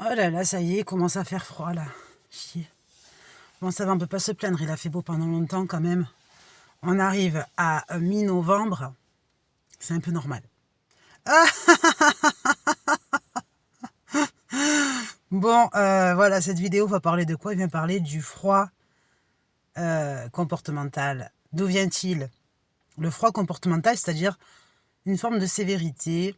Oh là là, ça y est, il commence à faire froid là. Chier. Bon, ça va, on peut pas se plaindre, il a fait beau pendant longtemps quand même. On arrive à mi-novembre, c'est un peu normal. Ah bon, voilà, cette vidéo va parler de quoi? Il vient parler du froid comportemental. D'où vient-il? Le froid comportemental, c'est-à-dire une forme de sévérité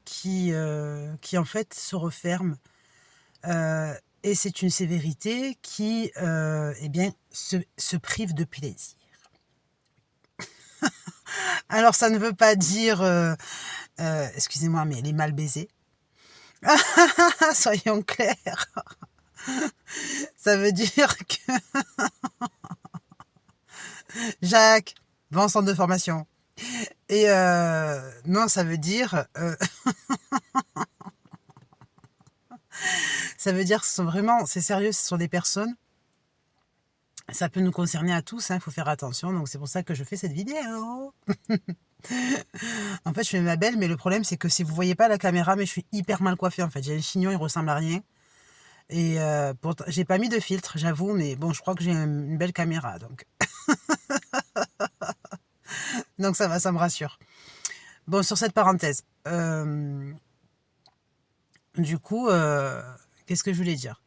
qui en fait se referme. Et c'est une sévérité qui eh bien, se prive de plaisir. Alors ça ne veut pas dire, excusez-moi, mais les mal baisés. Soyons clairs. Ça veut dire que Jacques va en centre de formation. Et non, ça veut dire ça veut dire que ce sont vraiment, c'est sérieux, ce sont des personnes. Ça peut nous concerner à tous, il faut faire attention. Donc c'est pour ça que je fais cette vidéo. En fait, je fais ma belle, mais le problème, c'est que si vous voyez pas la caméra, mais je suis hyper mal coiffée. En fait, j'ai un chignon, il ressemble à rien. Et pourtant, j'ai pas mis de filtre, j'avoue, mais bon, je crois que j'ai une belle caméra, donc. Donc ça va, ça me rassure. Bon, sur cette parenthèse, du coup, qu'est-ce que je voulais dire?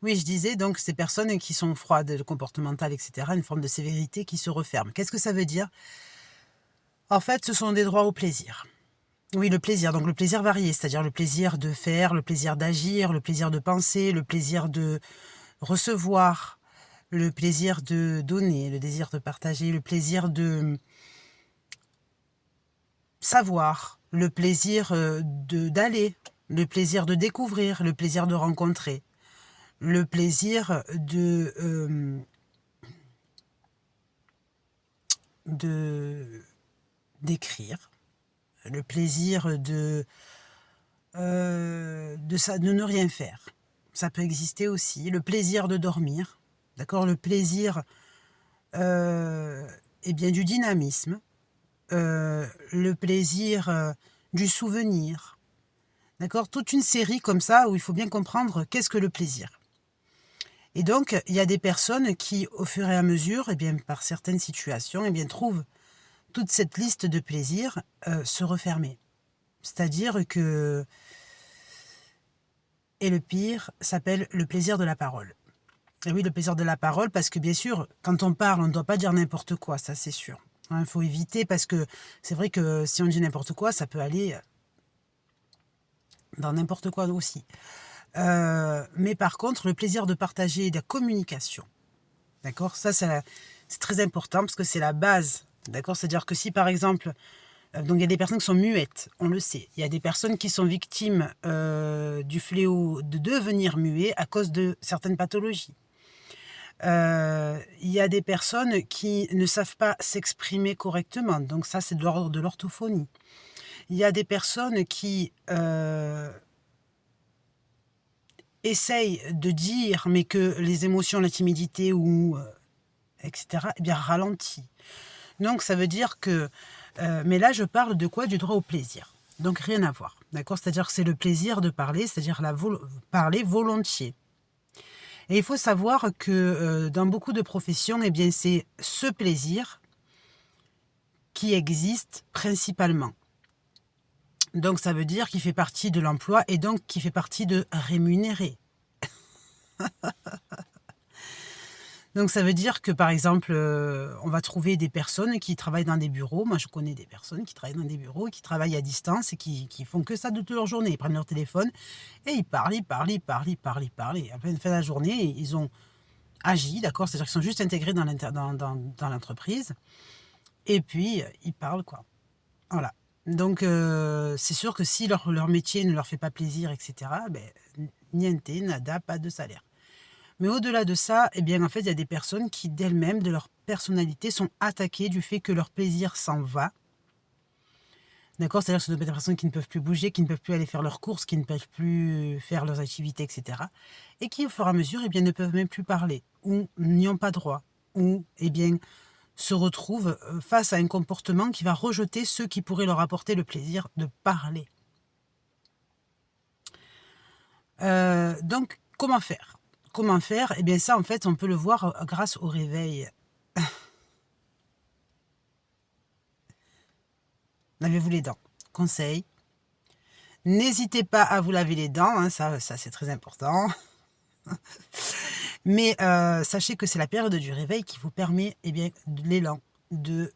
Oui, je disais donc ces personnes qui sont froides, comportementales, etc., une forme de sévérité qui se referme. Qu'est-ce que ça veut dire? En fait, ce sont des droits au plaisir. Oui, le plaisir, donc le plaisir varié, c'est-à-dire le plaisir de faire, le plaisir d'agir, le plaisir de penser, le plaisir de recevoir, le plaisir de donner, le désir de partager, le plaisir de savoir, le plaisir d'aller, le plaisir de découvrir, le plaisir de rencontrer, le plaisir d'écrire, le plaisir de ne rien faire. Ça peut exister aussi. Le plaisir de dormir, d'accord, le plaisir eh bien, du dynamisme, le plaisir du souvenir, d'accord, toute une série comme ça où il faut bien comprendre qu'est-ce que le plaisir. Et donc, il y a des personnes qui, au fur et à mesure, eh bien, par certaines situations, eh bien, trouvent toute cette liste de plaisirs se refermer. C'est-à-dire que... Et le pire s'appelle le plaisir de la parole. Et oui, le plaisir de la parole, parce que bien sûr, quand on parle, on ne doit pas dire n'importe quoi, ça c'est sûr. Il faut éviter, parce que c'est vrai que si on dit n'importe quoi, ça peut aller dans n'importe quoi aussi. Mais par contre, le plaisir de partager, de la communication, d'accord, ça c'est très important, parce que c'est la base, d'accord. C'est-à-dire que si par exemple, donc il y a des personnes qui sont muettes, on le sait. Il y a des personnes qui sont victimes du fléau de devenir muets à cause de certaines pathologies. Il y a des personnes qui ne savent pas s'exprimer correctement, donc ça c'est de l'ordre de l'orthophonie. Il y a des personnes qui essayent de dire, mais que les émotions, la timidité ou etc., eh bien ralentit. Donc ça veut dire que... mais là je parle de quoi? Du droit au plaisir. Donc rien à voir, d'accord? C'est-à-dire que c'est le plaisir de parler, c'est-à-dire parler volontiers. Et il faut savoir que dans beaucoup de professions, eh bien, c'est ce plaisir qui existe principalement. Donc ça veut dire qu'il fait partie de l'emploi et donc qui fait partie de rémunérer. Donc ça veut dire que par exemple, on va trouver des personnes qui travaillent dans des bureaux. Moi je connais des personnes qui travaillent dans des bureaux, qui travaillent à distance et qui font que ça de toute leur journée. Ils prennent leur téléphone et ils parlent. Et à la fin de la journée, ils ont agi, d'accord? C'est-à-dire qu'ils sont juste intégrés dans l'entreprise. Et puis, ils parlent, quoi. Voilà. Donc, c'est sûr que si leur métier ne leur fait pas plaisir, etc., ben, niente, nada, pas de salaire. Mais au-delà de ça, eh bien, en fait, il y a des personnes qui, d'elles-mêmes, de leur personnalité, sont attaquées du fait que leur plaisir s'en va. D'accord? C'est-à-dire que ce sont des personnes qui ne peuvent plus bouger, qui ne peuvent plus aller faire leurs courses, qui ne peuvent plus faire leurs activités, etc. Et qui, au fur et à mesure, eh bien, ne peuvent même plus parler, ou n'y ont pas droit, ou, eh bien, se retrouvent face à un comportement qui va rejeter ceux qui pourraient leur apporter le plaisir de parler. Donc comment faire? Comment faire? Eh bien ça, en fait, on peut le voir, grâce au réveil. Lavez-vous les dents. Conseil, n'hésitez pas à vous laver les dents, hein, ça c'est très important. Mais sachez que c'est la période du réveil qui vous permet, eh bien, de l'élan, de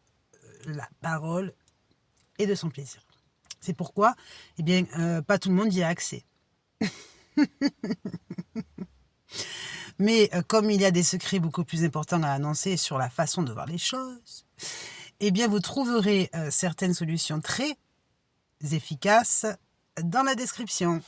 la parole et de son plaisir. C'est pourquoi, eh bien, pas tout le monde y a accès. Mais comme il y a des secrets beaucoup plus importants à annoncer sur la façon de voir les choses, eh bien, vous trouverez certaines solutions très efficaces dans la description.